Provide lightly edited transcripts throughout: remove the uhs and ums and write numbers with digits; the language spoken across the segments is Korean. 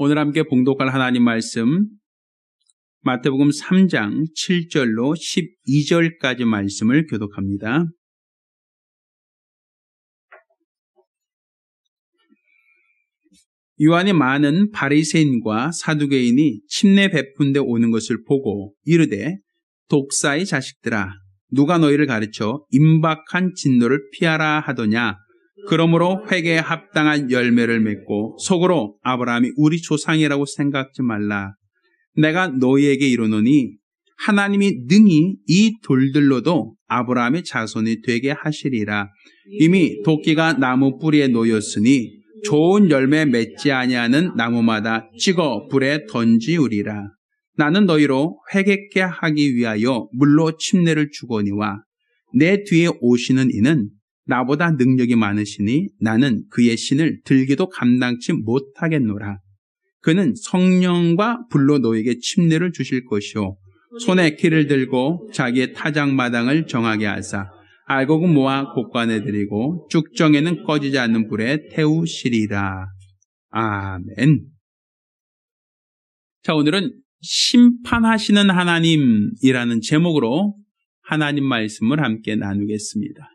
오늘 함께 봉독할 하나님 말씀 마태복음 3장 7절로 12절까지 말씀을 교독합니다. 요한이 많은 바리새인과 사두개인이 침례 베푼 데 오는 것을 보고 이르되 독사의 자식들아 누가 너희를 가르쳐 임박한 진노를 피하라 하더냐. 그러므로 회개에 합당한 열매를 맺고 속으로 아브라함이 우리 조상이라고 생각지 말라. 내가 너희에게 이르노니 하나님이 능히 이 돌들로도 아브라함의 자손이 되게 하시리라. 이미 도끼가 나무 뿌리에 놓였으니 좋은 열매 맺지 아니하는 나무마다 찍어 불에 던지우리라. 나는 너희로 회개케 하기 위하여 물로 침례를 주거니와 내 뒤에 오시는 이는 나보다 능력이 많으시니 나는 그의 신을 들기도 감당치 못하겠노라. 그는 성령과 불로 너에게 침례를 주실 것이요 손에 키를 들고 자기의 타작마당을 정하게 하사 알곡은 모아 곡간에 들이고 쭉정에는 꺼지지 않는 불에 태우시리라. 아멘. 자, 오늘은 심판하시는 하나님이라는 제목으로 하나님 말씀을 함께 나누겠습니다.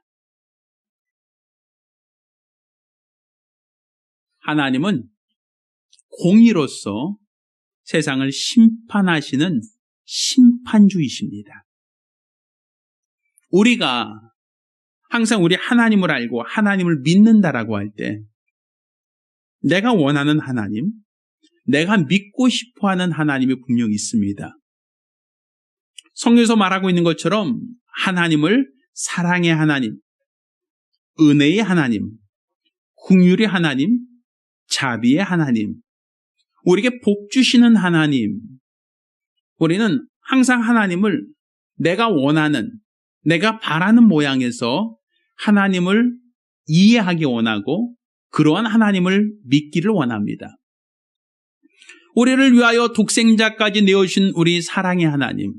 하나님은 공의로서 세상을 심판하시는 심판주이십니다. 우리가 항상 우리 하나님을 알고 하나님을 믿는다라고 할 때 내가 원하는 하나님, 내가 믿고 싶어하는 하나님이 분명히 있습니다. 성경에서 말하고 있는 것처럼 하나님을 사랑의 하나님, 은혜의 하나님, 긍휼의 하나님, 자비의 하나님, 우리에게 복 주시는 하나님, 우리는 항상 하나님을 내가 원하는, 내가 바라는 모양에서 하나님을 이해하기 원하고 그러한 하나님을 믿기를 원합니다. 우리를 위하여 독생자까지 내어주신 우리 사랑의 하나님,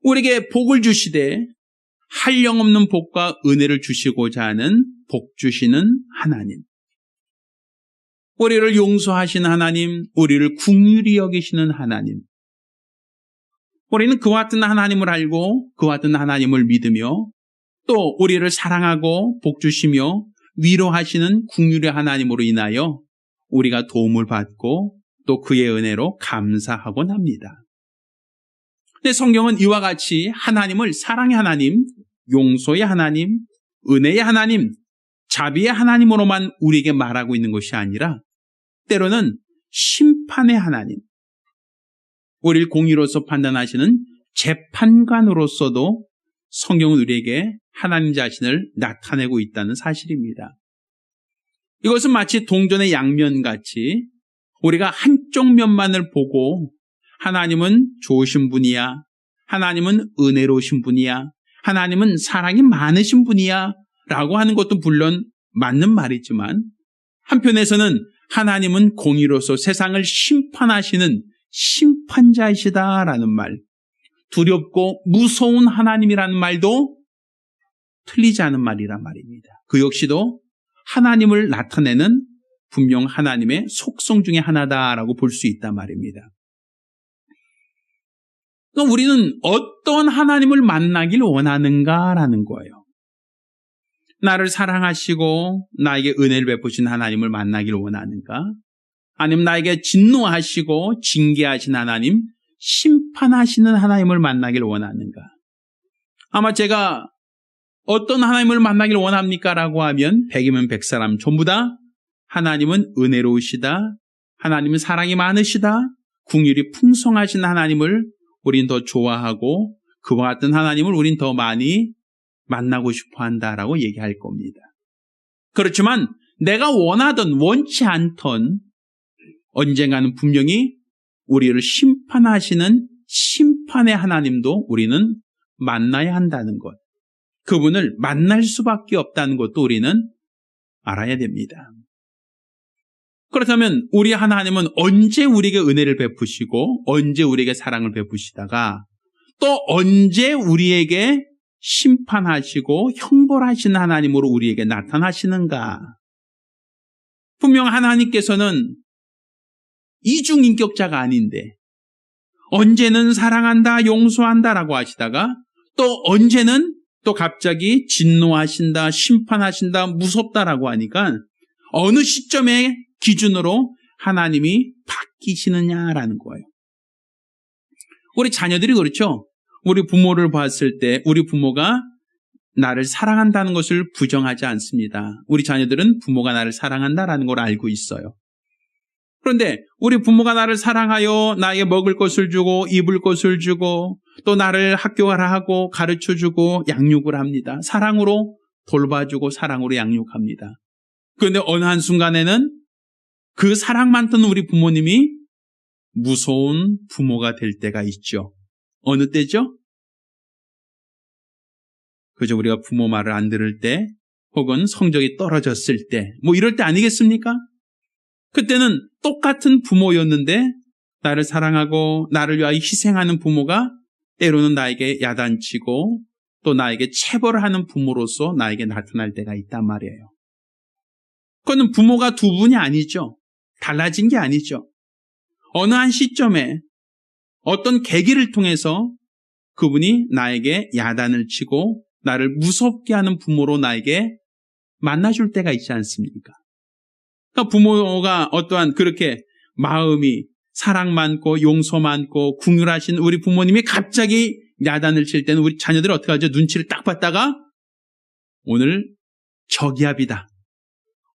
우리에게 복을 주시되 한량없는 복과 은혜를 주시고자 하는 복 주시는 하나님, 우리를 용서하신 하나님, 우리를 긍휼히 여기시는 하나님, 우리는 그와 같은 하나님을 알고 그와 같은 하나님을 믿으며 또 우리를 사랑하고 복 주시며 위로하시는 긍휼의 하나님으로 인하여 우리가 도움을 받고 또 그의 은혜로 감사하곤 합니다. 근데 성경은 이와 같이 하나님을 사랑의 하나님, 용서의 하나님, 은혜의 하나님, 자비의 하나님으로만 우리에게 말하고 있는 것이 아니라 때로는 심판의 하나님, 우리를 공의로서 판단하시는 재판관으로서도 성경은 우리에게 하나님 자신을 나타내고 있다는 사실입니다. 이것은 마치 동전의 양면같이 우리가 한쪽 면만을 보고 하나님은 좋으신 분이야, 하나님은 은혜로우신 분이야, 하나님은 사랑이 많으신 분이야 라고 하는 것도 물론 맞는 말이지만 한편에서는 하나님은 공의로서 세상을 심판하시는 심판자이시다라는 말, 두렵고 무서운 하나님이라는 말도 틀리지 않은 말이란 말입니다. 그 역시도 하나님을 나타내는 분명 하나님의 속성 중에 하나다라고 볼 수 있단 말입니다. 그럼 우리는 어떤 하나님을 만나길 원하는가라는 거예요. 나를 사랑하시고 나에게 은혜를 베푸신 하나님을 만나길 원하는가? 아니면 나에게 진노하시고 징계하신 하나님, 심판하시는 하나님을 만나길 원하는가? 아마 제가 어떤 하나님을 만나길 원합니까? 라고 하면 100이면 100사람 전부 다 하나님은 은혜로우시다, 하나님은 사랑이 많으시다, 긍휼이 풍성하신 하나님을 우린 더 좋아하고 그와 같은 하나님을 우린 더 많이 만나고 싶어 한다라고 얘기할 겁니다. 그렇지만 내가 원하던 원치 않던 언젠가는 분명히 우리를 심판하시는 심판의 하나님도 우리는 만나야 한다는 것, 그분을 만날 수밖에 없다는 것도 우리는 알아야 됩니다. 그렇다면 우리 하나님은 언제 우리에게 은혜를 베푸시고 언제 우리에게 사랑을 베푸시다가 또 언제 우리에게 심판하시고 형벌하시는 하나님으로 우리에게 나타나시는가? 분명 하나님께서는 이중인격자가 아닌데 언제는 사랑한다, 용서한다라고 하시다가 또 언제는 또 갑자기 진노하신다, 심판하신다, 무섭다라고 하니까 어느 시점의 기준으로 하나님이 바뀌시느냐라는 거예요. 우리 자녀들이 그렇죠. 우리 부모를 봤을 때 우리 부모가 나를 사랑한다는 것을 부정하지 않습니다. 우리 자녀들은 부모가 나를 사랑한다라는 걸 알고 있어요. 그런데 우리 부모가 나를 사랑하여 나에게 먹을 것을 주고 입을 것을 주고 또 나를 학교 가라 하고 가르쳐주고 양육을 합니다. 사랑으로 돌봐주고 사랑으로 양육합니다. 그런데 어느 한순간에는 그 사랑만 던 우리 부모님이 무서운 부모가 될 때가 있죠. 어느 때죠? 그저 우리가 부모 말을 안 들을 때 혹은 성적이 떨어졌을 때 뭐 이럴 때 아니겠습니까? 그때는 똑같은 부모였는데 나를 사랑하고 나를 위하여 희생하는 부모가 때로는 나에게 야단치고 또 나에게 체벌을 하는 부모로서 나에게 나타날 때가 있단 말이에요. 그거는 부모가 두 분이 아니죠. 달라진 게 아니죠. 어느 한 시점에 어떤 계기를 통해서 그분이 나에게 야단을 치고 나를 무섭게 하는 부모로 나에게 만나줄 때가 있지 않습니까? 그러니까 부모가 어떠한 그렇게 마음이 사랑 많고 용서 많고 긍휼하신 우리 부모님이 갑자기 야단을 칠 때는 우리 자녀들이 어떻게 하죠? 눈치를 딱 봤다가 오늘 저기압이다.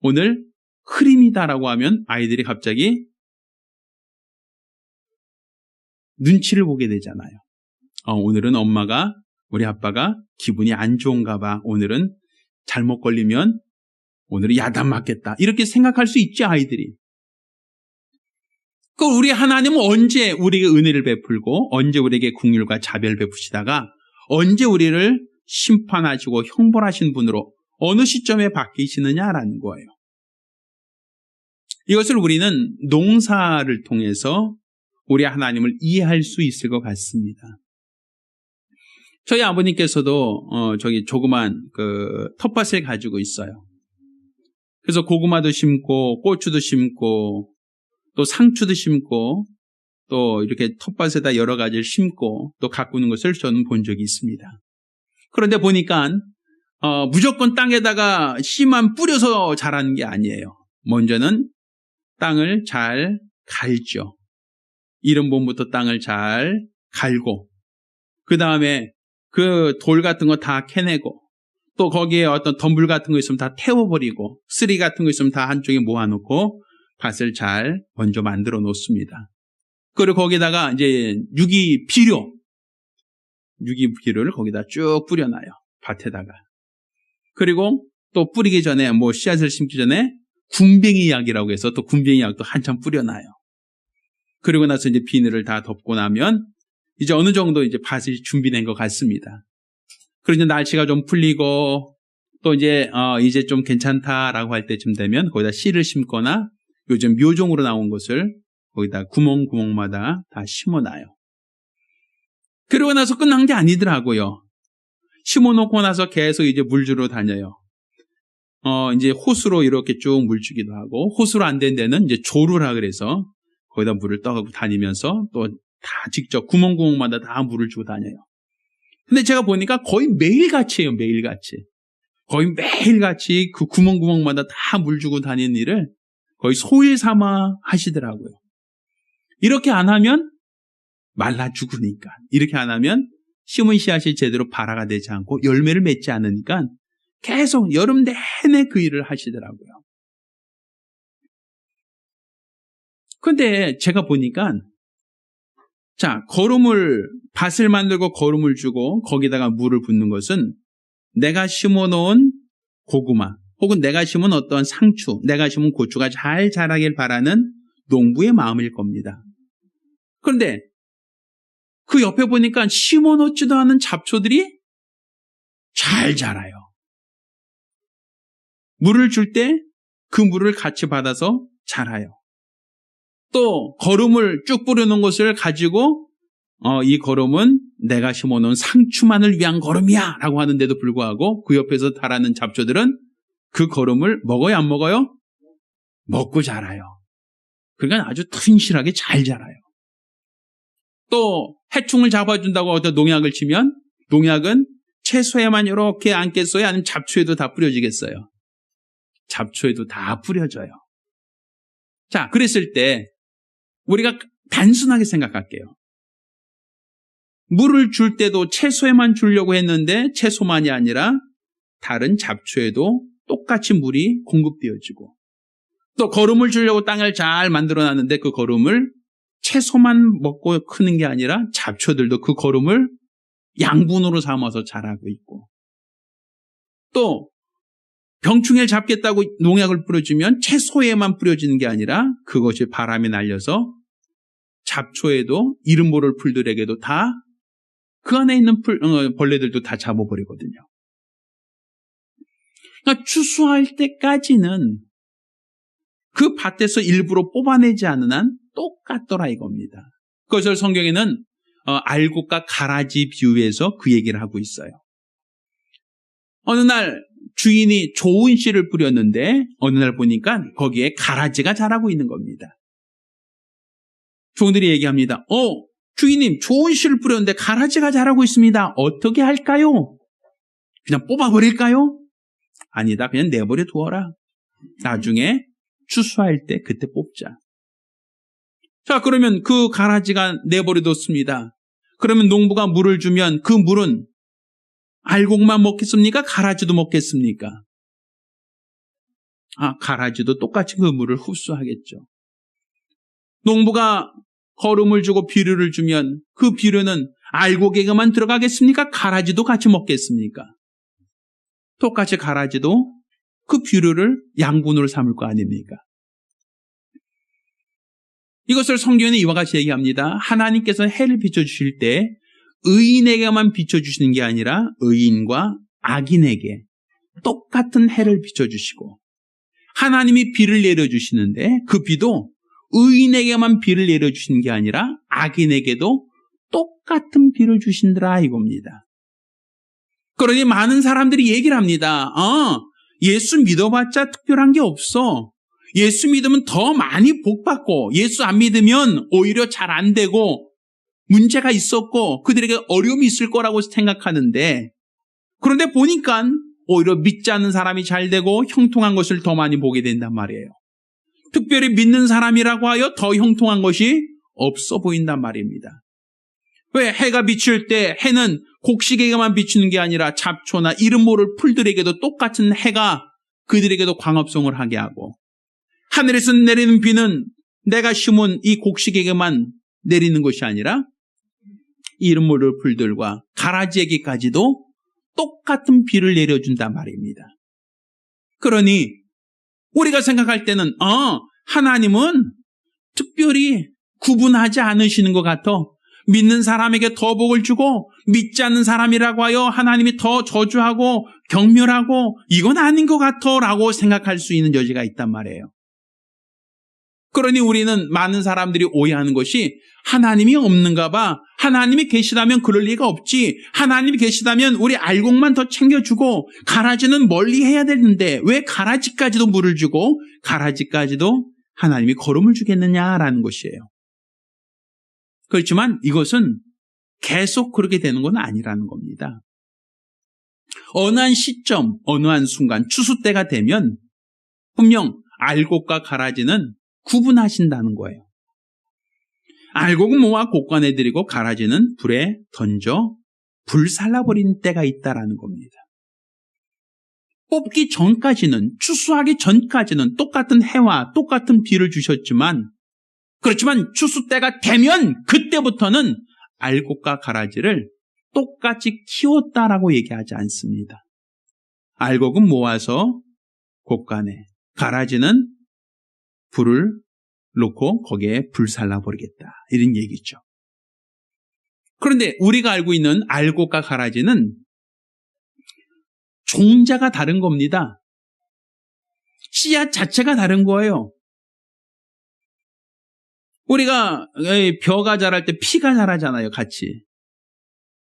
오늘 흐림이다라고 하면 아이들이 갑자기 눈치를 보게 되잖아요. 오늘은 엄마가 우리 아빠가 기분이 안 좋은가 봐. 오늘은 잘못 걸리면 오늘은 야단 맞겠다. 이렇게 생각할 수 있지 아이들이. 그 우리 하나님은 언제 우리에게 은혜를 베풀고 언제 우리에게 긍휼과 자비를 베푸시다가 언제 우리를 심판하시고 형벌하신 분으로 어느 시점에 바뀌시느냐라는 거예요. 이것을 우리는 농사를 통해서 우리 하나님을 이해할 수 있을 것 같습니다. 저희 아버님께서도 저기 조그만 그 텃밭을 가지고 있어요. 그래서 고구마도 심고 고추도 심고 또 상추도 심고 또 이렇게 텃밭에다 여러 가지를 심고 또 가꾸는 것을 저는 본 적이 있습니다. 그런데 보니까 무조건 땅에다가 씨만 뿌려서 자라는 게 아니에요. 먼저는 땅을 잘 갈죠. 이른 봄부터 땅을 잘 갈고 그 다음에 그 돌 같은 거 다 캐내고 또 거기에 어떤 덤불 같은 거 있으면 다 태워버리고 쓰리 같은 거 있으면 다 한쪽에 모아놓고 밭을 잘 먼저 만들어 놓습니다. 그리고 거기다가 이제 유기비료를 거기다 쭉 뿌려놔요. 밭에다가. 그리고 또 뿌리기 전에 뭐 씨앗을 심기 전에 군뱅이 약이라고 해서 또 군뱅이 약도 한참 뿌려놔요. 그리고 나서 이제 비늘을 다 덮고 나면 이제 어느 정도 이제 밭이 준비된 것 같습니다. 그리고 이제 날씨가 좀 풀리고 또 이제 좀 괜찮다라고 할 때쯤 되면 거기다 씨를 심거나 요즘 묘종으로 나온 것을 거기다 구멍마다 다 심어놔요. 그러고 나서 끝난 게 아니더라고요. 심어놓고 나서 계속 이제 물 주러 다녀요. 이제 호수로 이렇게 쭉 물 주기도 하고 호수로 안 된 데는 이제 조루라 그래서 거기다 물을 떠가고 다니면서 또 다 직접 구멍마다 다 물을 주고 다녀요. 근데 제가 보니까 거의 매일같이예요. 매일같이. 거의 매일같이 그 구멍마다 다 물 주고 다니는 일을 거의 소일 삼아 하시더라고요. 이렇게 안 하면 말라 죽으니까. 이렇게 안 하면 심은 씨앗이 제대로 발화가 되지 않고 열매를 맺지 않으니까 계속 여름 내내 그 일을 하시더라고요. 그런데 제가 보니까 밭을 만들고 거름을 주고 거기다가 물을 붓는 것은 내가 심어놓은 고구마 혹은 내가 심은 어떤 상추, 내가 심은 고추가 잘 자라길 바라는 농부의 마음일 겁니다. 그런데 그 옆에 보니까 심어놓지도 않은 잡초들이 잘 자라요. 물을 줄 때 그 물을 같이 받아서 자라요. 또 거름을 쭉 뿌려놓은 것을 가지고 이 거름은 내가 심어놓은 상추만을 위한 거름이야 라고 하는데도 불구하고 그 옆에서 자라는 잡초들은 그 거름을 먹어요 안 먹어요? 먹고 자라요. 그러니까 아주 튼실하게 잘 자라요. 또 해충을 잡아준다고 어떤 농약을 치면 농약은 채소에만 이렇게 안겠어요? 아니면 잡초에도 다 뿌려지겠어요? 잡초에도 다 뿌려져요. 자, 그랬을 때 우리가 단순하게 생각할게요. 물을 줄 때도 채소에만 주려고 했는데 채소만이 아니라 다른 잡초에도 똑같이 물이 공급되어지고, 또 거름을 주려고 땅을 잘 만들어놨는데 그 거름을 채소만 먹고 크는 게 아니라 잡초들도 그 거름을 양분으로 삼아서 자라고 있고, 또 병충해를 잡겠다고 농약을 뿌려주면 채소에만 뿌려지는 게 아니라 그것이 바람에 날려서 잡초에도 이름 모를 풀들에게도 다 그 안에 있는 벌레들도 다 잡아버리거든요. 그러니까 추수할 때까지는 그 밭에서 일부러 뽑아내지 않은 한 똑같더라 이겁니다. 그것을 성경에는 알곡과 가라지 비유해서 그 얘기를 하고 있어요. 어느 날 주인이 좋은 씨를 뿌렸는데 어느 날 보니까 거기에 가라지가 자라고 있는 겁니다. 종들이 얘기합니다. 주인님, 좋은 씨를 뿌렸는데 가라지가 자라고 있습니다. 어떻게 할까요? 그냥 뽑아버릴까요? 아니다, 그냥 내버려 두어라. 나중에 추수할 때 그때 뽑자. 자, 그러면 그 가라지가 내버려 뒀습니다. 그러면 농부가 물을 주면 그 물은 알곡만 먹겠습니까? 가라지도 먹겠습니까? 가라지도 똑같이 그 물을 흡수하겠죠. 농부가 거름을 주고 비료를 주면 그 비료는 알곡에게만 들어가겠습니까? 가라지도 같이 먹겠습니까? 똑같이 가라지도 그 비료를 양분으로 삼을 거 아닙니까? 이것을 성경에는 이와 같이 얘기합니다. 하나님께서 해를 비춰주실 때 의인에게만 비춰주시는 게 아니라 의인과 악인에게 똑같은 해를 비춰주시고, 하나님이 비를 내려주시는데 그 비도 의인에게만 비를 내려주시는 게 아니라 악인에게도 똑같은 비를 주신다라 이겁니다. 그러니 많은 사람들이 얘기를 합니다. 예수 믿어봤자 특별한 게 없어. 예수 믿으면 더 많이 복받고 예수 안 믿으면 오히려 잘 안 되고 문제가 있었고 그들에게 어려움이 있을 거라고 생각하는데, 그런데 보니까 오히려 믿지 않는 사람이 잘 되고 형통한 것을 더 많이 보게 된단 말이에요. 특별히 믿는 사람이라고 하여 더 형통한 것이 없어 보인단 말입니다. 왜? 해가 비칠 때 해는 곡식에게만 비추는 게 아니라 잡초나 이름 모를 풀들에게도 똑같은 해가 그들에게도 광합성을 하게 하고, 하늘에서 내리는 비는 내가 심은 이 곡식에게만 내리는 것이 아니라 이름 모를 풀들과 가라지에게까지도 똑같은 비를 내려준단 말입니다. 그러니 우리가 생각할 때는 하나님은 특별히 구분하지 않으시는 것 같아. 믿는 사람에게 더 복을 주고 믿지 않는 사람이라고 하여 하나님이 더 저주하고 경멸하고 이건 아닌 것 같아 라고 생각할 수 있는 여지가 있단 말이에요. 그러니 우리는 많은 사람들이 오해하는 것이 하나님이 없는가 봐. 하나님이 계시다면 그럴 리가 없지. 하나님이 계시다면 우리 알곡만 더 챙겨주고 가라지는 멀리 해야 되는데 왜 가라지까지도 물을 주고 가라지까지도 하나님이 거름을 주겠느냐라는 것이에요. 그렇지만 이것은 계속 그렇게 되는 건 아니라는 겁니다. 어느 한 시점, 어느 한 순간 추수 때가 되면 분명 알곡과 가라지는 구분하신다는 거예요. 알곡은 모아 곡간에 들이고 가라지는 불에 던져 불살라버린 때가 있다라는 겁니다. 뽑기 전까지는, 추수하기 전까지는 똑같은 해와 똑같은 비를 주셨지만, 그렇지만 추수 때가 되면 그때부터는 알곡과 가라지를 똑같이 키웠다라고 얘기하지 않습니다. 알곡은 모아서 곡간에, 가라지는 불을 놓고 거기에 불살라버리겠다, 이런 얘기죠. 그런데 우리가 알고 있는 알곡과 가라지는 종자가 다른 겁니다. 씨앗 자체가 다른 거예요. 우리가 벼가 자랄 때 피가 자라잖아요, 같이.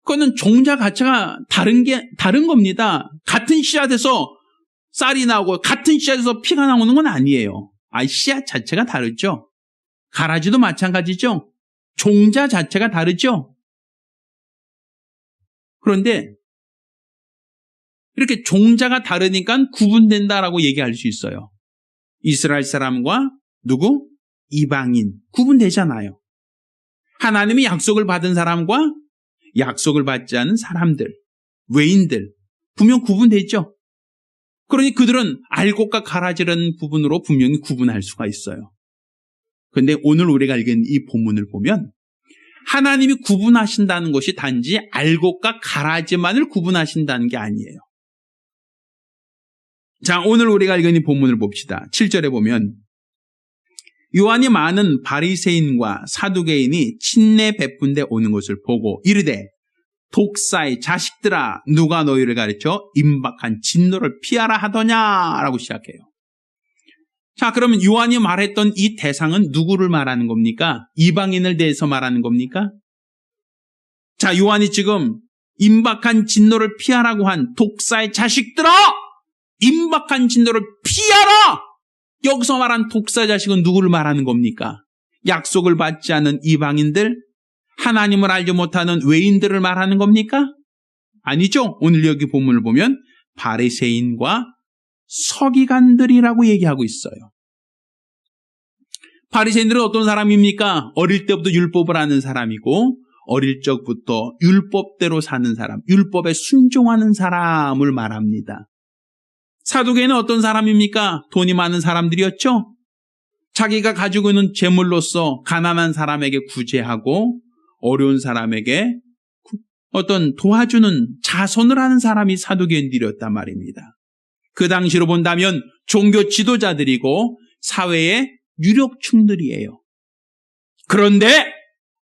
그거는 종자 자체가 다른 겁니다. 같은 씨앗에서 쌀이 나오고 같은 씨앗에서 피가 나오는 건 아니에요. 씨앗 자체가 다르죠. 가라지도 마찬가지죠. 종자 자체가 다르죠. 그런데 이렇게 종자가 다르니까 구분된다라고 얘기할 수 있어요. 이스라엘 사람과 누구? 이방인. 구분되잖아요. 하나님이 약속을 받은 사람과 약속을 받지 않은 사람들, 외인들, 분명 구분되죠. 그러니 그들은 알곡과 가라지라는 부분으로 분명히 구분할 수가 있어요. 그런데 오늘 우리가 읽은 이 본문을 보면 하나님이 구분하신다는 것이 단지 알곡과 가라지만을 구분하신다는 게 아니에요. 자, 오늘 우리가 읽은 이 본문을 봅시다. 7절에 보면 요한이 많은 바리새인과 사두개인이 침례 베푼 데 오는 것을 보고 이르되 독사의 자식들아 누가 너희를 가르쳐 임박한 진노를 피하라 하더냐라고 시작해요. 자, 그러면 요한이 말했던 이 대상은 누구를 말하는 겁니까? 이방인을 대해서 말하는 겁니까? 자, 요한이 지금 임박한 진노를 피하라고 한 독사의 자식들아! 임박한 진노를 피하라! 여기서 말한 독사 자식은 누구를 말하는 겁니까? 약속을 받지 않은 이방인들, 하나님을 알지 못하는 외인들을 말하는 겁니까? 아니죠. 오늘 여기 본문을 보면 바리새인과 서기관들이라고 얘기하고 있어요. 바리새인들은 어떤 사람입니까? 어릴 때부터 율법을 아는 사람이고 어릴 적부터 율법대로 사는 사람, 율법에 순종하는 사람을 말합니다. 사두개인은 어떤 사람입니까? 돈이 많은 사람들이었죠. 자기가 가지고 있는 재물로서 가난한 사람에게 구제하고 어려운 사람에게 어떤 도와주는 자선을 하는 사람이 사두개인들이었단 말입니다. 그 당시로 본다면 종교 지도자들이고 사회의 유력층들이에요. 그런데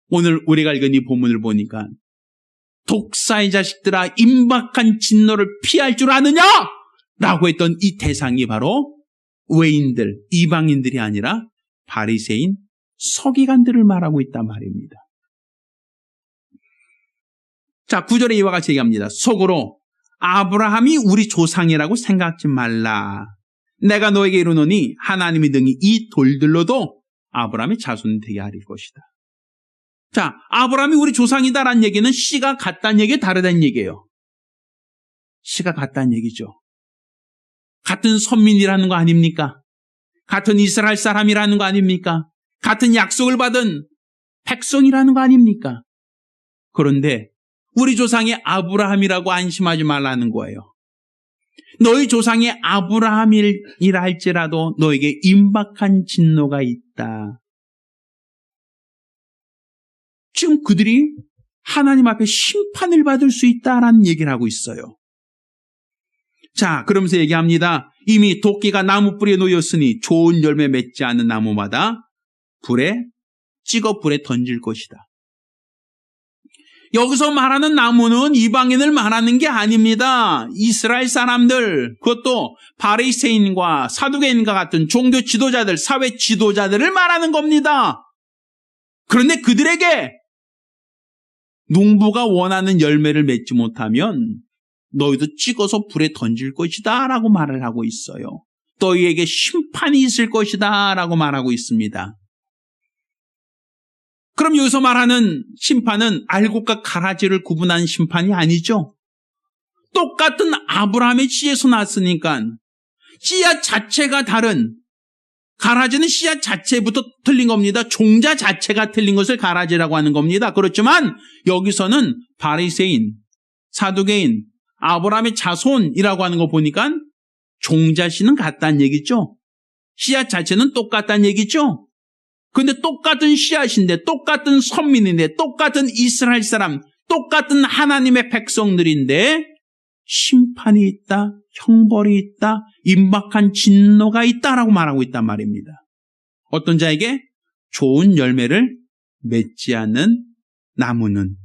오늘 우리가 읽은 이 본문을 보니까 독사의 자식들아 임박한 진노를 피할 줄 아느냐? 라고 했던 이 대상이 바로 외인들, 이방인들이 아니라 바리새인, 서기관들을 말하고 있단 말입니다. 자, 9절에 이와 같이 얘기합니다. 속으로 아브라함이 우리 조상이라고 생각지 말라. 내가 너에게 이르노니 하나님이 등이 이 돌들로도 아브라함의 자손이 되게 하릴 것이다. 자, 아브라함이 우리 조상이다라는 얘기는 씨가 같다는 얘기에 다르다는 얘기예요. 씨가 같다는 얘기죠. 같은 선민이라는 거 아닙니까? 같은 이스라엘 사람이라는 거 아닙니까? 같은 약속을 받은 백성이라는 거 아닙니까? 그런데 우리 조상이 아브라함이라고 안심하지 말라는 거예요. 너희 조상이 아브라함이라 할지라도 너에게 임박한 진노가 있다. 지금 그들이 하나님 앞에 심판을 받을 수 있다라는 얘기를 하고 있어요. 자, 그러면서 얘기합니다. 이미 도끼가 나무 뿌리에 놓였으니 좋은 열매 맺지 않는 나무마다 찍어 불에 던질 것이다. 여기서 말하는 나무는 이방인을 말하는 게 아닙니다. 이스라엘 사람들, 그것도 바리새인과 사두개인과 같은 종교 지도자들, 사회 지도자들을 말하는 겁니다. 그런데 그들에게 농부가 원하는 열매를 맺지 못하면 너희도 찍어서 불에 던질 것이다 라고 말을 하고 있어요. 너희에게 심판이 있을 것이다 라고 말하고 있습니다. 그럼 여기서 말하는 심판은 알곡과 가라지를 구분한 심판이 아니죠. 똑같은 아브라함의 씨에서 났으니까 씨앗 자체가 다른, 가라지는 씨앗 자체부터 틀린 겁니다. 종자 자체가 틀린 것을 가라지라고 하는 겁니다. 그렇지만 여기서는 바리새인, 사두개인, 아브라함의 자손이라고 하는 거 보니까 종자씨는 같다는 얘기죠. 씨앗 자체는 똑같다는 얘기죠. 그런데 똑같은 씨앗인데, 똑같은 선민인데, 똑같은 이스라엘 사람, 똑같은 하나님의 백성들인데 심판이 있다, 형벌이 있다, 임박한 진노가 있다라고 말하고 있단 말입니다. 어떤 자에게 좋은 열매를 맺지 않는 나무는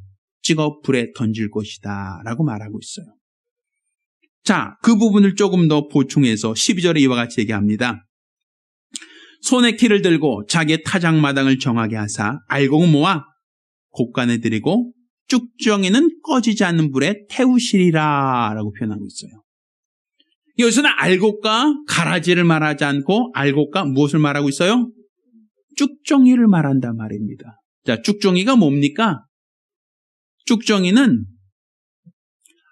찍어 불에 던질 것이다 라고 말하고 있어요. 자, 그 부분을 조금 더 보충해서 12절에 이와 같이 얘기합니다. 손에 키를 들고 자기의 타작마당을 정하게 하사 알곡은 모아 곡간에 들이고 쭉정이는 꺼지지 않는 불에 태우시리라 라고 표현하고 있어요. 여기서는 알곡과 가라지를 말하지 않고 알곡과 무엇을 말하고 있어요? 쭉정이를 말한단 말입니다. 자, 쭉정이가 뭡니까? 쭉정이는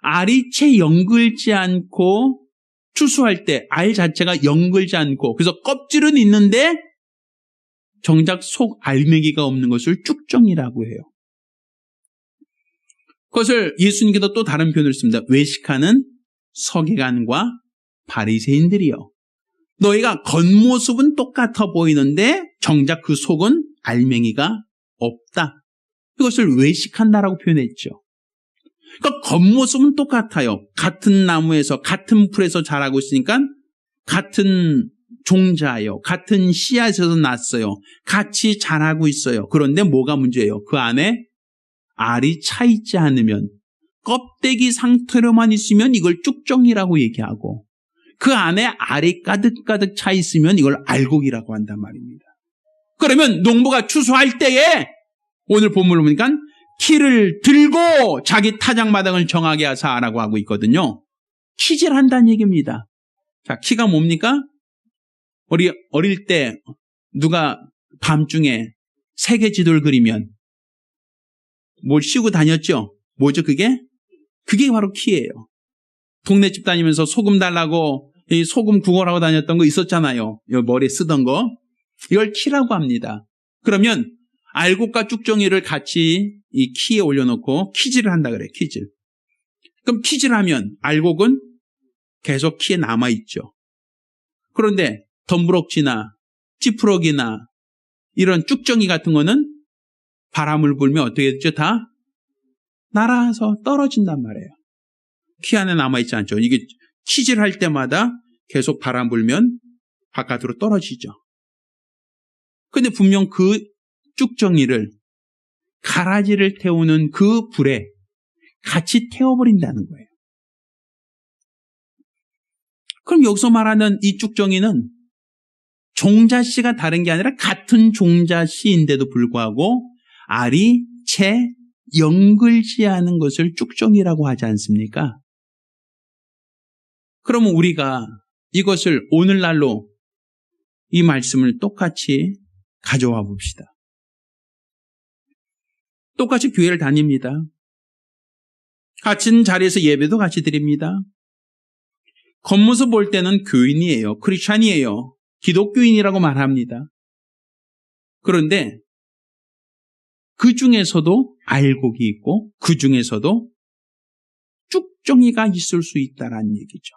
알이 채 연글지 않고 추수할 때 알 자체가 연글지 않고 그래서 껍질은 있는데 정작 속 알맹이가 없는 것을 쭉정이라고 해요. 그것을 예수님께서 또 다른 표현을 씁니다. 외식하는 서기관과 바리새인들이요. 너희가 겉모습은 똑같아 보이는데 정작 그 속은 알맹이가 없다. 이것을 외식한다라고 표현했죠. 그러니까 겉모습은 똑같아요. 같은 나무에서 같은 풀에서 자라고 있으니까 같은 종자예요. 같은 씨앗에서 났어요. 같이 자라고 있어요. 그런데 뭐가 문제예요? 그 안에 알이 차 있지 않으면 껍데기 상태로만 있으면 이걸 쭉정이라고 얘기하고 그 안에 알이 가득가득 차 있으면 이걸 알곡이라고 한단 말입니다. 그러면 농부가 추수할 때에 오늘 본문을 보니까 키를 들고 자기 타작마당을 정하게 하사라고 하고 있거든요. 키질 한다는 얘기입니다. 자, 키가 뭡니까? 우리 어릴 때 누가 밤중에 세계 지도를 그리면 뭘 씌우고 다녔죠? 뭐죠 그게? 그게 바로 키예요. 동네 집 다니면서 소금 달라고 이 소금 구걸하고 다녔던 거 있었잖아요. 머리에 쓰던 거. 이걸 키라고 합니다. 그러면 알곡과 쭉정이를 같이 이 키에 올려놓고 키질을 한다 그래요. 키질. 그럼 키질하면 알곡은 계속 키에 남아있죠. 그런데 덤부럭지나 찌푸러기나 이런 쭉정이 같은 거는 바람을 불면 어떻게 되죠? 다 날아서 떨어진단 말이에요. 키 안에 남아있지 않죠. 이게 키질할 때마다 계속 바람 불면 바깥으로 떨어지죠. 근데 분명 그 쭉정이를 가라지를 태우는 그 불에 같이 태워버린다는 거예요. 그럼 여기서 말하는 이 쭉정이는 종자씨가 다른 게 아니라 같은 종자씨인데도 불구하고 알이 채 연글지 않은 것을 쭉정이라고 하지 않습니까? 그러면 우리가 이것을 오늘날로 이 말씀을 똑같이 가져와 봅시다. 똑같이 교회를 다닙니다. 같은 자리에서 예배도 같이 드립니다. 겉모습 볼 때는 교인이에요. 크리스찬이에요. 기독교인이라고 말합니다. 그런데 그 중에서도 알곡이 있고 그 중에서도 쭉정이가 있을 수 있다는 얘기죠.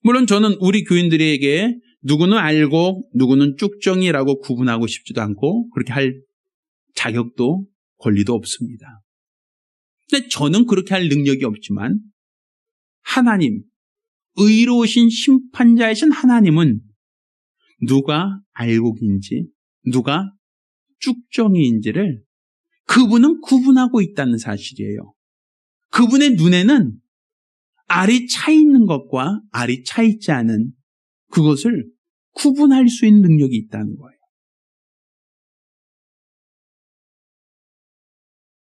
물론 저는 우리 교인들에게 누구는 알곡, 누구는 쭉정이라고 구분하고 싶지도 않고 그렇게 할 자격도 권리도 없습니다. 근데 저는 그렇게 할 능력이 없지만 하나님, 의로우신 심판자이신 하나님은 누가 알곡인지 누가 쭉정이인지를 그분은 구분하고 있다는 사실이에요. 그분의 눈에는 알이 차 있는 것과 알이 차 있지 않은 그것을 구분할 수 있는 능력이 있다는 거예요.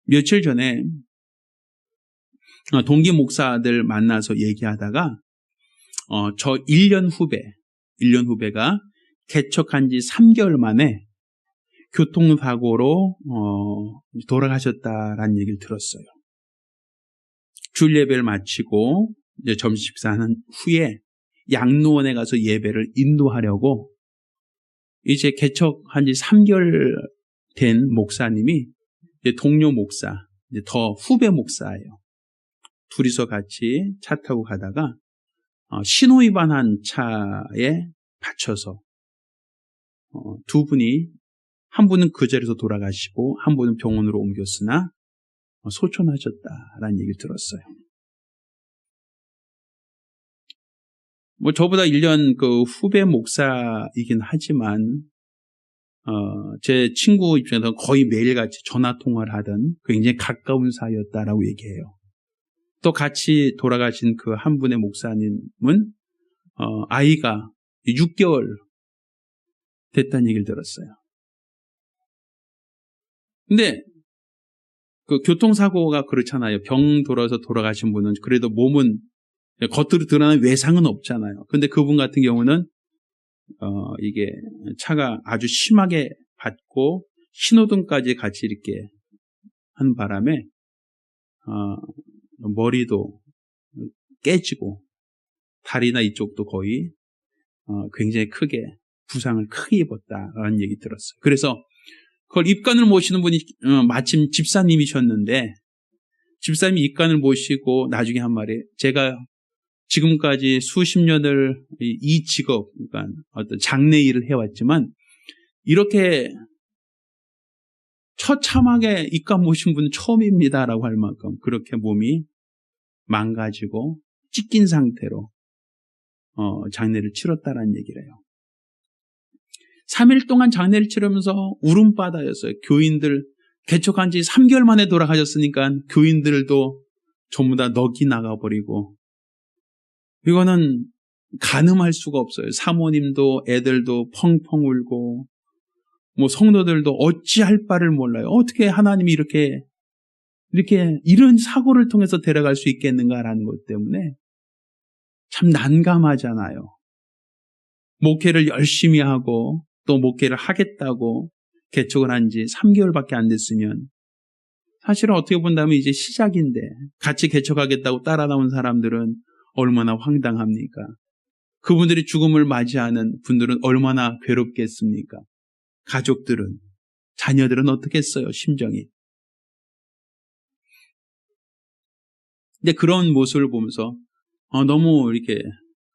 며칠 전에 동기 목사들 만나서 얘기하다가 저 1년 후배가 개척한 지 3개월 만에 교통사고로 돌아가셨다라는 얘기를 들었어요. 주일 예배를 마치고 이제 점심 식사하는 후에 양로원에 가서 예배를 인도하려고 이제 개척한 지 3개월 된 목사님이 이제 동료 목사, 이제 더 후배 목사예요. 둘이서 같이 차 타고 가다가 신호위반한 차에 받쳐서 두 분이 한 분은 그 자리에서 돌아가시고 한 분은 병원으로 옮겼으나 소천하셨다라는 얘기를 들었어요. 뭐 저보다 1년 그 후배 목사이긴 하지만 제 친구 입장에서 거의 매일같이 전화 통화를 하던 굉장히 가까운 사이였다라고 얘기해요. 또 같이 돌아가신 그 한 분의 목사님은 아이가 6개월 됐다는 얘기를 들었어요. 근데 그 교통사고가 그렇잖아요. 병 돌아서 돌아가신 분은 그래도 몸은 겉으로 드러나는 외상은 없잖아요. 근데 그분 같은 경우는 이게 차가 아주 심하게 받고 신호등까지 같이 이렇게 한 바람에 머리도 깨지고 다리나 이쪽도 거의 굉장히 크게 부상을 크게 입었다라는 얘기 들었어요. 그래서 그걸 입간을 모시는 분이 마침 집사님이셨는데 집사님이 입간을 모시고 나중에 한 말이 제가 지금까지 수십 년을 이 직업, 그러니까 어떤 장례 일을 해왔지만 이렇게 처참하게 입간 모신 분은 처음입니다라고 할 만큼 그렇게 몸이 망가지고 찢긴 상태로 장례를 치렀다라는 얘기래요. 3일 동안 장례를 치르면서 울음바다였어요. 교인들 개척한 지 3개월 만에 돌아가셨으니까 교인들도 전부 다 넋이 나가버리고 이거는 가늠할 수가 없어요. 사모님도 애들도 펑펑 울고 뭐 성도들도 어찌할 바를 몰라요. 어떻게 하나님이 이렇게 이런 사고를 통해서 데려갈 수 있겠는가라는 것 때문에 참 난감하잖아요. 목회를 열심히 하고 또 목회를 하겠다고 개척을 한 지 3개월밖에 안 됐으면 사실은 어떻게 본다면 이제 시작인데 같이 개척하겠다고 따라 나온 사람들은 얼마나 황당합니까? 그분들이 죽음을 맞이하는 분들은 얼마나 괴롭겠습니까? 가족들은, 자녀들은 어떻겠어요, 심정이. 근데 그런 모습을 보면서 너무 이렇게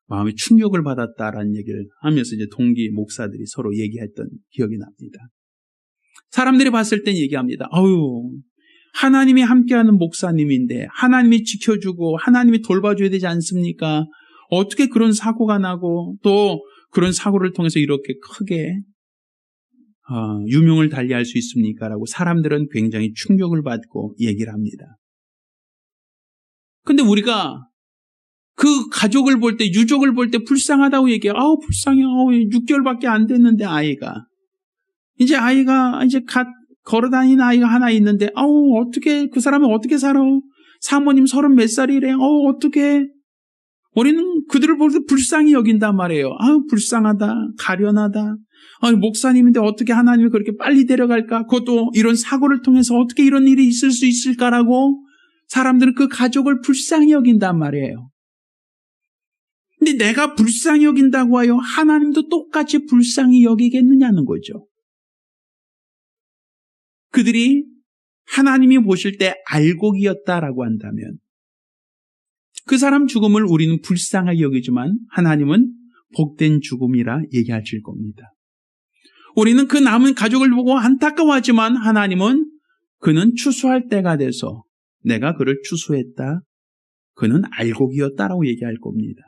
마음이 충격을 받았다라는 얘기를 하면서 이제 동기 목사들이 서로 얘기했던 기억이 납니다. 사람들이 봤을 땐 얘기합니다. 하나님이 함께하는 목사님인데 하나님이 지켜주고 하나님이 돌봐줘야 되지 않습니까? 어떻게 그런 사고가 나고 또 그런 사고를 통해서 이렇게 크게 유명을 달리할 수 있습니까? 라고 사람들은 굉장히 충격을 받고 얘기를 합니다. 근데 우리가 그 가족을 볼 때, 유족을 볼 때 불쌍하다고 얘기해요. 불쌍해. 6개월밖에 안 됐는데 아이가. 이제 갓 걸어다니는 아이가 하나 있는데 어떻게 그 사람은 어떻게 살아? 사모님 30 몇 살이래. 어떻게? 우리는 그들을 볼 때 불쌍히 여긴단 말이에요. 불쌍하다. 가련하다. 목사님인데 어떻게 하나님이 그렇게 빨리 데려갈까? 그것도 이런 사고를 통해서 어떻게 이런 일이 있을 수 있을까라고 사람들은 그 가족을 불쌍히 여긴단 말이에요. 근데 내가 불쌍히 여긴다고 하여 하나님도 똑같이 불쌍히 여기겠느냐는 거죠. 그들이 하나님이 보실 때 알곡이었다라고 한다면 그 사람 죽음을 우리는 불쌍하게 여기지만 하나님은 복된 죽음이라 얘기하실 겁니다. 우리는 그 남은 가족을 보고 안타까워하지만 하나님은 그는 추수할 때가 돼서 내가 그를 추수했다. 그는 알곡이었다라고 얘기할 겁니다.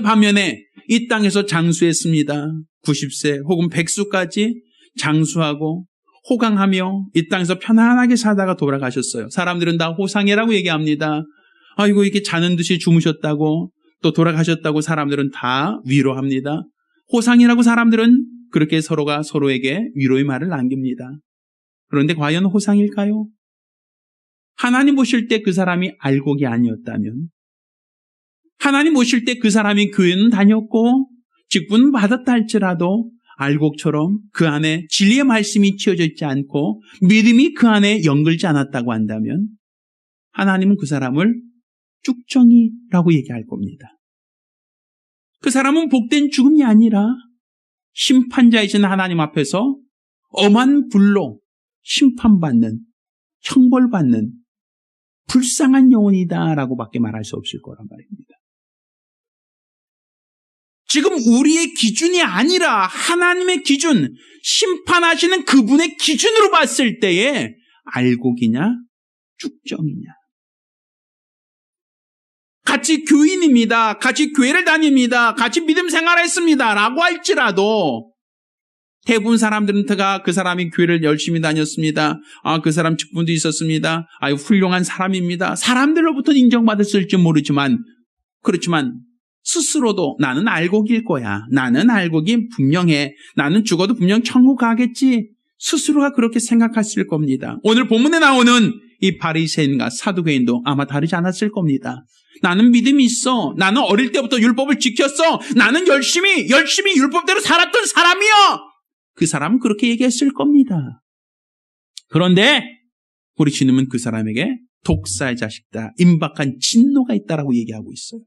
반면에 이 땅에서 장수했습니다. 90세 혹은 100수까지 장수하고 호강하며 이 땅에서 편안하게 사다가 돌아가셨어요. 사람들은 다 호상이라고 얘기합니다. 이렇게 자는 듯이 주무셨다고 또 돌아가셨다고 사람들은 다 위로합니다. 호상이라고 사람들은 그렇게 서로가 서로에게 위로의 말을 남깁니다. 그런데 과연 호상일까요? 하나님 보실 때 그 사람이 알곡이 아니었다면 하나님 보실 때 그 사람이 교회는 다녔고 직분은 받았다 할지라도 알곡처럼 그 안에 진리의 말씀이 채워져 있지 않고 믿음이 그 안에 연결지 않았다고 한다면 하나님은 그 사람을 쭉정이라고 얘기할 겁니다. 그 사람은 복된 죽음이 아니라 심판자이신 하나님 앞에서 엄한 불로 심판받는, 형벌받는 불쌍한 영혼이다라고밖에 말할 수 없을 거란 말입니다. 지금 우리의 기준이 아니라 하나님의 기준, 심판하시는 그분의 기준으로 봤을 때에 알곡이냐, 쭉정이냐. 같이 교인입니다. 같이 교회를 다닙니다. 같이 믿음 생활했습니다. 라고 할지라도 대부분 사람들은 그 사람이 교회를 열심히 다녔습니다. 그 사람 직분도 있었습니다. 훌륭한 사람입니다. 사람들로부터 인정받았을지 모르지만 그렇지만 스스로도 나는 알곡일 거야. 나는 알곡이 분명해. 나는 죽어도 분명 천국 가겠지. 스스로가 그렇게 생각했을 겁니다. 오늘 본문에 나오는 이 바리새인과 사두개인도 아마 다르지 않았을 겁니다. 나는 믿음이 있어. 나는 어릴 때부터 율법을 지켰어. 나는 열심히 율법대로 살았던 사람이야. 그 사람은 그렇게 얘기했을 겁니다. 그런데 우리 주님은 그 사람에게 독사의 자식다, 임박한 진노가 있다라고 얘기하고 있어요.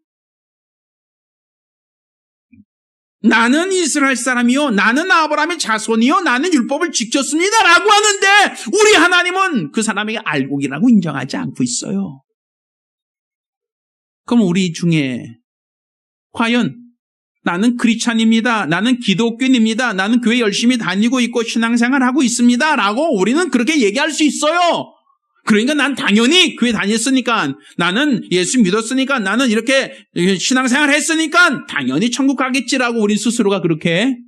나는 이스라엘 사람이요, 나는 아브라함의 자손이요, 나는 율법을 지켰습니다 라고 하는데 우리 하나님은 그 사람에게 알곡이라고 인정하지 않고 있어요. 그럼 우리 중에 과연 나는 크리스찬입니다, 나는 기독교인입니다, 나는 교회 열심히 다니고 있고 신앙생활하고 있습니다 라고 우리는 그렇게 얘기할 수 있어요. 그러니까 난 당연히 교회 다녔으니까, 나는 예수 믿었으니까, 나는 이렇게 신앙생활 했으니까 당연히 천국 가겠지라고 우리 스스로가 그렇게,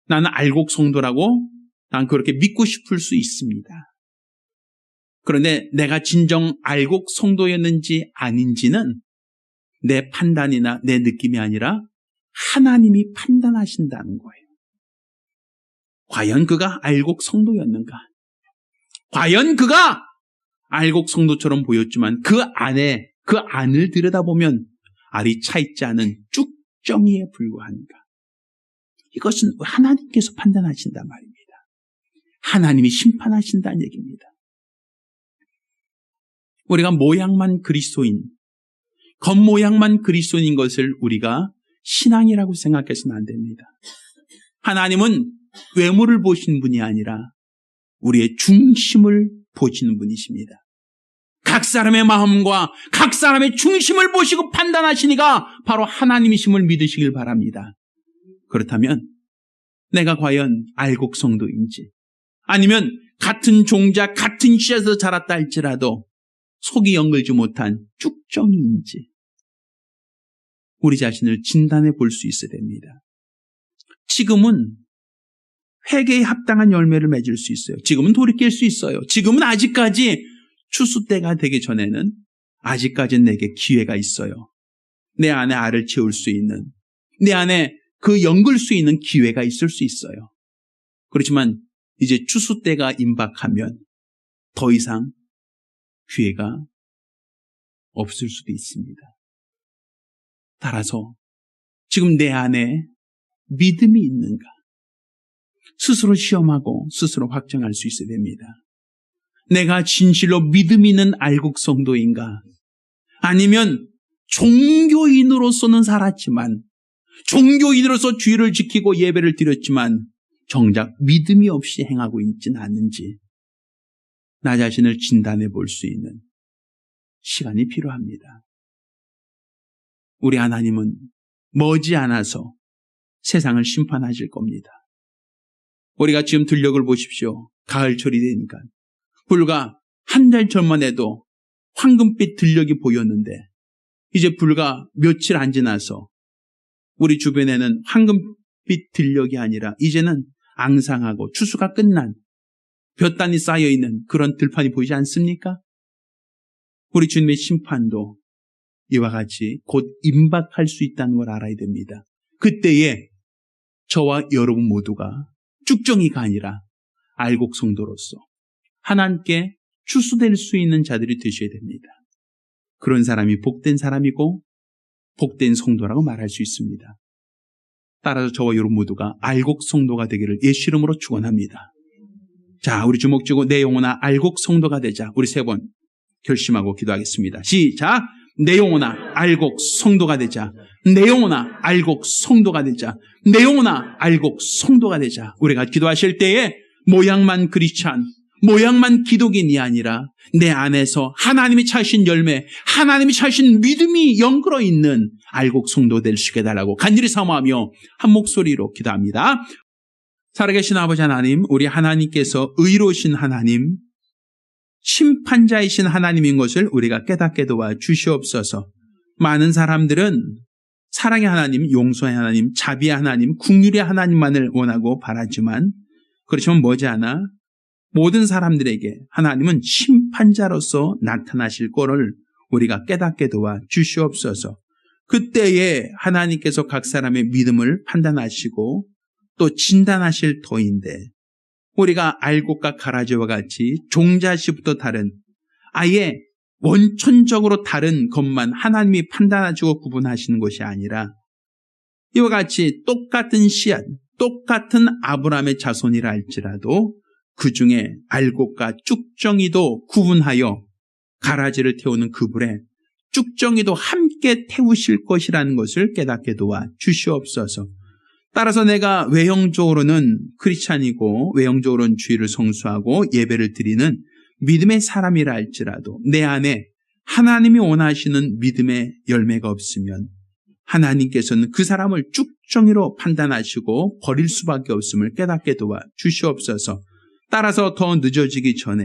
나는 알곡 성도라고 난 그렇게 믿고 싶을 수 있습니다. 그런데 내가 진정 알곡 성도였는지 아닌지는 내 판단이나 내 느낌이 아니라 하나님이 판단하신다는 거예요. 과연 그가 알곡 성도였는가? 과연 그가 알곡 성도처럼 보였지만 그 안을 들여다보면 알이 차있지 않은 쭉정이에 불과한가? 이것은 하나님께서 판단하신단 말입니다. 하나님이 심판하신다는 얘기입니다. 우리가 모양만 그리스도인, 겉모양만 그리스도인인 것을 우리가 신앙이라고 생각해서는 안 됩니다. 하나님은 외모를 보시는 분이 아니라 우리의 중심을 보시는 분이십니다. 각 사람의 마음과 각 사람의 중심을 보시고 판단하시니까 바로 하나님이심을 믿으시길 바랍니다. 그렇다면 내가 과연 알곡 성도인지, 아니면 같은 종자 같은 씨에서 자랐다 할지라도 속이 연결지 못한 쭉정이인지 우리 자신을 진단해 볼 수 있어야 됩니다. 지금은 회개에 합당한 열매를 맺을 수 있어요. 지금은 돌이킬 수 있어요. 지금은 아직까지 추수 때가 되기 전에는 아직까지는 내게 기회가 있어요. 내 안에 알을 채울 수 있는, 내 안에 그 연글 수 있는 기회가 있을 수 있어요. 그렇지만 이제 추수 때가 임박하면 더 이상 기회가 없을 수도 있습니다. 따라서 지금 내 안에 믿음이 있는가? 스스로 시험하고 스스로 확정할 수 있어야 됩니다. 내가 진실로 믿음 있는 알곡 성도인가? 아니면 종교인으로서는 살았지만, 종교인으로서 주의를 지키고 예배를 드렸지만 정작 믿음이 없이 행하고 있지는 않는지 나 자신을 진단해 볼 수 있는 시간이 필요합니다. 우리 하나님은 머지않아서 세상을 심판하실 겁니다. 우리가 지금 들녘을 보십시오. 가을철이 되니까 불과 한 달 전만 해도 황금빛 들녘이 보였는데 이제 불과 며칠 안 지나서 우리 주변에는 황금빛 들녘이 아니라 이제는 앙상하고 추수가 끝난 볕단이 쌓여있는 그런 들판이 보이지 않습니까? 우리 주님의 심판도 이와 같이 곧 임박할 수 있다는 걸 알아야 됩니다. 그때에 저와 여러분 모두가 쭉정이가 아니라 알곡 성도로서 하나님께 추수될 수 있는 자들이 되셔야 됩니다. 그런 사람이 복된 사람이고 복된 성도라고 말할 수 있습니다. 따라서 저와 여러분 모두가 알곡 성도가 되기를 예수 이름으로 축원합니다. 자, 우리 주목 쥐고 내 영혼아 알곡 성도가 되자. 우리 3번 결심하고 기도하겠습니다. 시작! 내 영혼아 알곡 성도가 되자. 내 영혼아 알곡 성도가 되자. 내 영혼아 알곡 성도가 되자. 우리가 기도하실 때에 모양만 크리스찬, 모양만 기독인이 아니라 내 안에서 하나님이 차신 열매, 하나님이 차신 믿음이 연결어 있는 알곡 성도 될 수 있게 해달라고 간절히 사모하며 한 목소리로 기도합니다. 살아계신 아버지 하나님, 우리 하나님께서 의로우신 하나님, 심판자이신 하나님인 것을 우리가 깨닫게 도와 주시옵소서. 많은 사람들은 사랑의 하나님, 용서의 하나님, 자비의 하나님, 긍휼의 하나님만을 원하고 바라지만 그렇지만 머지않아 모든 사람들에게 하나님은 심판자로서 나타나실 것을 우리가 깨닫게 도와 주시옵소서. 그때에 하나님께서 각 사람의 믿음을 판단하시고 또 진단하실 터인데 우리가 알곡과 가라지와 같이 종자씨부터 다른 아예 원천적으로 다른 것만 하나님이 판단하시고 구분하시는 것이 아니라 이와 같이 똑같은 씨앗, 똑같은 아브라함의 자손이라 할지라도 그 중에 알곡과 쭉정이도 구분하여 가라지를 태우는 그 불에 쭉정이도 함께 태우실 것이라는 것을 깨닫게 도와 주시옵소서. 따라서 내가 외형적으로는 크리스찬이고 외형적으로는 주의를 성수하고 예배를 드리는 믿음의 사람이라 할지라도 내 안에 하나님이 원하시는 믿음의 열매가 없으면 하나님께서는 그 사람을 쭉정이로 판단하시고 버릴 수밖에 없음을 깨닫게 도와 주시옵소서. 따라서 더 늦어지기 전에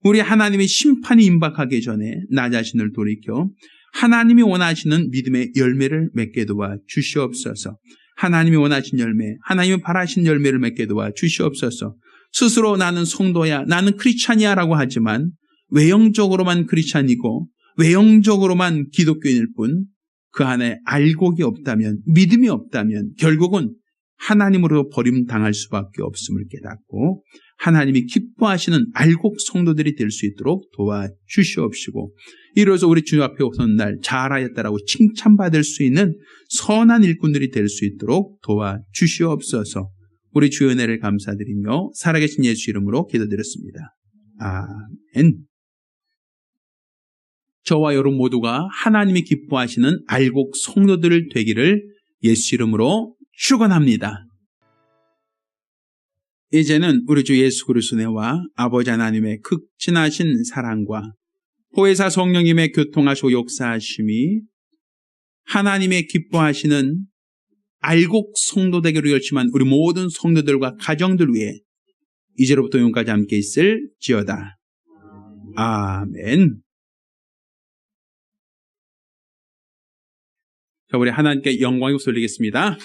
우리 하나님의 심판이 임박하기 전에 나 자신을 돌이켜 하나님이 원하시는 믿음의 열매를 맺게 도와 주시옵소서. 하나님이 원하신 열매, 하나님이 바라신 열매를 맺게 도와 주시옵소서. 스스로 나는 성도야, 나는 크리스찬이야 라고 하지만 외형적으로만 크리스찬이고 외형적으로만 기독교인일 뿐 그 안에 알곡이 없다면, 믿음이 없다면 결국은 하나님으로 버림당할 수밖에 없음을 깨닫고 하나님이 기뻐하시는 알곡 성도들이 될 수 있도록 도와주시옵시고 이로써 우리 주님 앞에 오선 날 잘하였다라고 칭찬받을 수 있는 선한 일꾼들이 될 수 있도록 도와주시옵소서. 우리 주의 은혜를 감사드리며 살아계신 예수 이름으로 기도드렸습니다. 아멘. 저와 여러분 모두가 하나님이 기뻐하시는 알곡 성도들 되기를 예수 이름으로 축원합니다. 이제는 우리 주 예수 그리스도의 은혜와 아버지 하나님의 극진하신 사랑과 보혜사 성령님의 교통하시고 역사하심이 하나님의 기뻐하시는 알곡 성도 되기로 결심한 우리 모든 성도들과 가정들 위해 이제로부터永까지 함께 있을지어다. 아멘. 자, 우리 하나님께 영광을 돌리겠습니다.